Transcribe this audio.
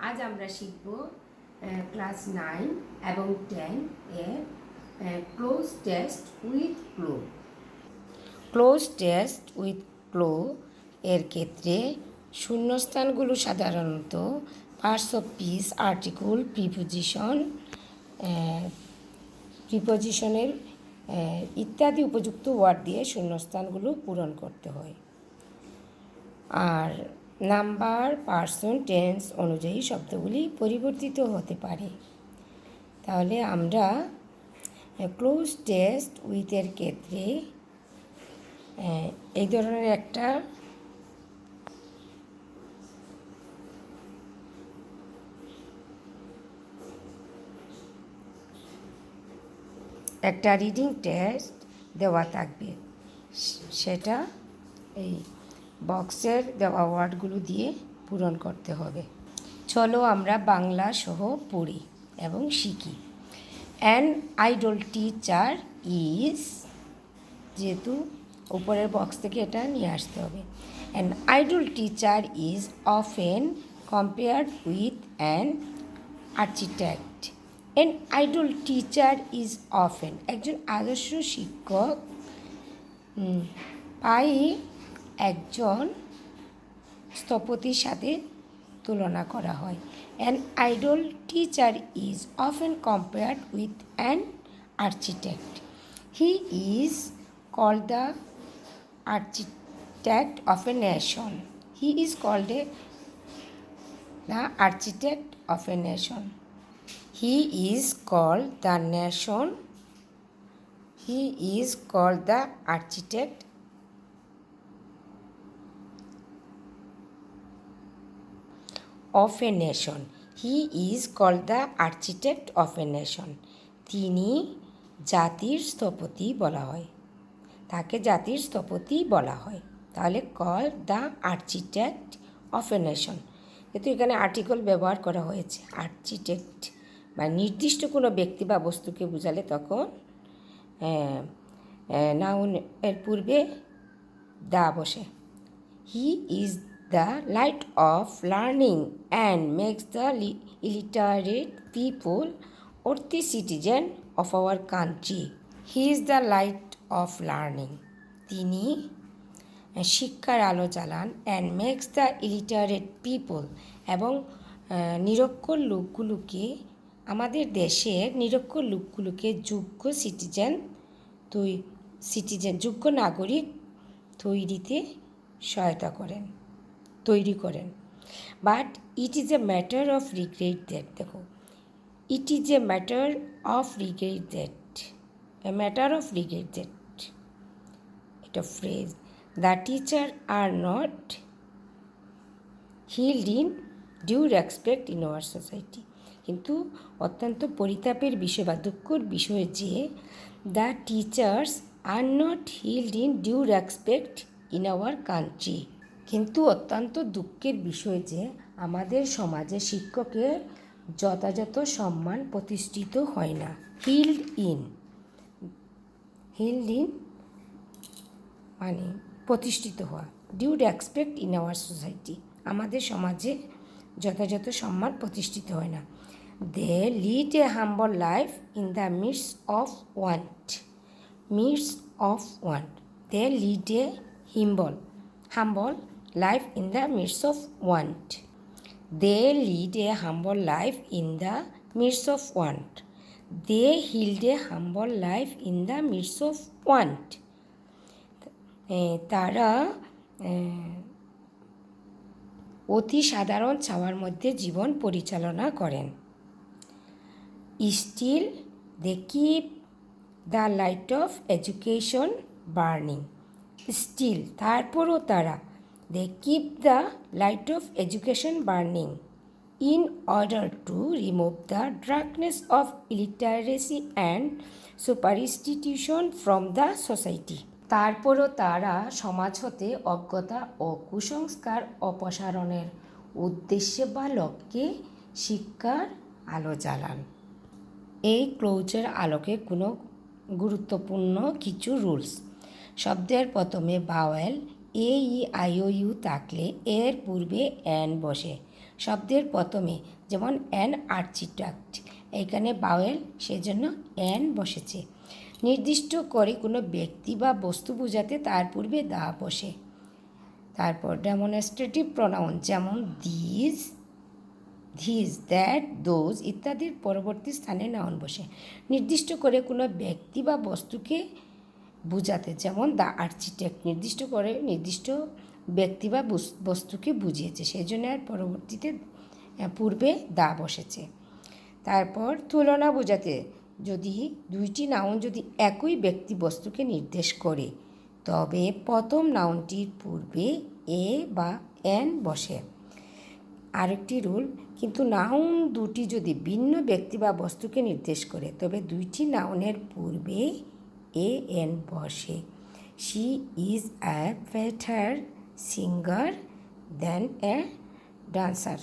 আজ আমরা শিখব ক্লাস 9 এবং 10 এর cloze test with clue. Cloze test with clue এর ক্ষেত্রে শূন্যস্থানগুলো সাধারণত পার্টস অফ স্পিচ, আর্টিকেল, প্রিপোজিশনের ইত্যাদি উপযুক্ত ওয়ার্ড দিয়ে শূন্যস্থানগুলো পূরণ করতে হয়। আর নাম্বার, পার্সন, টেন্স অনুযায়ী শব্দগুলি পরিবর্তিত হতে পারে। তাহলে আমরা ক্লোজ টেস্ট উইথের ক্ষেত্রে এই ধরনের একটা রিডিং টেস্ট দেওয়া থাকবে, সেটা এই বক্সের দেওয়া ওয়ার্ডগুলো দিয়ে পূরণ করতে হবে। চলো আমরা বাংলা সহ পড়ি এবং শিখি। অ্যান আইডল টিচার ইজ, যেহেতু উপরের বক্স থেকে এটা নিয়ে আসতে হবে। An idol teacher is often compared with an architect. An idol teacher is often, একজন আদর্শ শিক্ষক প্রায়ই একজন স্থপতির সাথে তুলনা করা হয়। An idol teacher is often compared with an architect. He is called the architect of a nation. He is called the architect of a nation. He is called the nation. He is called the architect of a nation. He is called the architect of a nation. তিনি জাতির স্থপতি বলা হয়, তাকে জাতির স্থপতি বলা হয়। তাহলে call the architect of a nation, কিন্তু এখানে আর্টিকেল ব্যবহার করা হয়েছে। আর্কিটেক্ট বা নির্দিষ্ট কোনো ব্যক্তি বা বস্তুকে বোঝালে তখন নাউন এর পূর্বে দা বসে। He is the light of learning and makes the illiterate people worthy citizen of our country. He is the light of learning, তিনি শিক্ষার আলো জ্বালান। And makes the illiterate people, এবং নিরক্ষর লোকগুলোকে, আমাদের দেশের নিরক্ষর লোকগুলোকে যোগ্য যোগ্য নাগরিক তৈরিতে সহায়তা করেন, তৈরি করেন। But it is a matter of regret that, দেখো, it is a matter of regret that, a matter of regret that এটা phrase, the teacher are not held in due respect in our society. কিন্তু অত্যন্ত পরিতাপের বিষয় বা দুঃখের বিষয় যে the teachers are not held in due respect in our country, কিন্তু অত্যন্ত দুঃখের বিষয় যে আমাদের সমাজে শিক্ষকের যথাযথ সম্মান প্রতিষ্ঠিত হয় না। হিল্ড ইন মানে প্রতিষ্ঠিত হওয়া, due respect in our society, আমাদের সমাজে যথাযথ সম্মান প্রতিষ্ঠিত হয় না। They lead a humble life in the midst of want, they lead a humble life in the midst of want, they lead a humble life in the midst of want, they held a humble life in the midst of want. তারা অতি সাধারণ চাওয়ার মধ্যে জীবন পরিচালনা করেন। Still they keep the light of education burning, still তারপরও তারা, they keep the light of education burning in order to remove the darkness of illiteracy and superstition from the society. তারপরও তারা সমাজ হতে অজ্ঞতা ও কুসংস্কার অপসারণের উদ্দেশ্যে বা লক্ষ্যে শিক্ষার আলো জ্বালান। এই ক্লোজের আলোকে কোনো গুরুত্বপূর্ণ কিছু রুলস। শব্দের প্রথমে vowel A E I O U থাকলে এর পূর্বে অ্যান বসে। শব্দের প্রথমে, যেমন অ্যান আর্চিটেক্ট, এখানে বাওয়েল, সেজন্য অ্যান বসেছে। নির্দিষ্ট করে কোনো ব্যক্তি বা বস্তু বোঝাতে তার পূর্বে দা বসে। তারপর ডেমনস্ট্রেটিভ প্রোনাউন, যেমন দিস, ধিস, দ্যাট, দোজ ইত্যাদির পরবর্তী স্থানে নাউন বসে। নির্দিষ্ট করে কোনো ব্যক্তি বা বস্তুকে বোঝাতে, যেমন দ্য আর্চিটেক্ট, নির্দিষ্ট করে নির্দিষ্ট ব্যক্তি বা বস্তুকে বুঝিয়েছে, সেই জন্য আর পরবর্তীতে পূর্বে দা বসেছে। তারপর তুলনা বোঝাতে, যদি দুইটি নাউন যদি একই ব্যক্তি বস্তুকে নির্দেশ করে, তবে প্রথম নাউনটির পূর্বে এ বা এন বসে। আরেকটি রুল, কিন্তু নাউন দুটি যদি ভিন্ন ব্যক্তি বা বস্তুকে নির্দেশ করে, তবে দুইটি নাউনের পূর্বে এ এন বসে। She is a better singer than a dancer.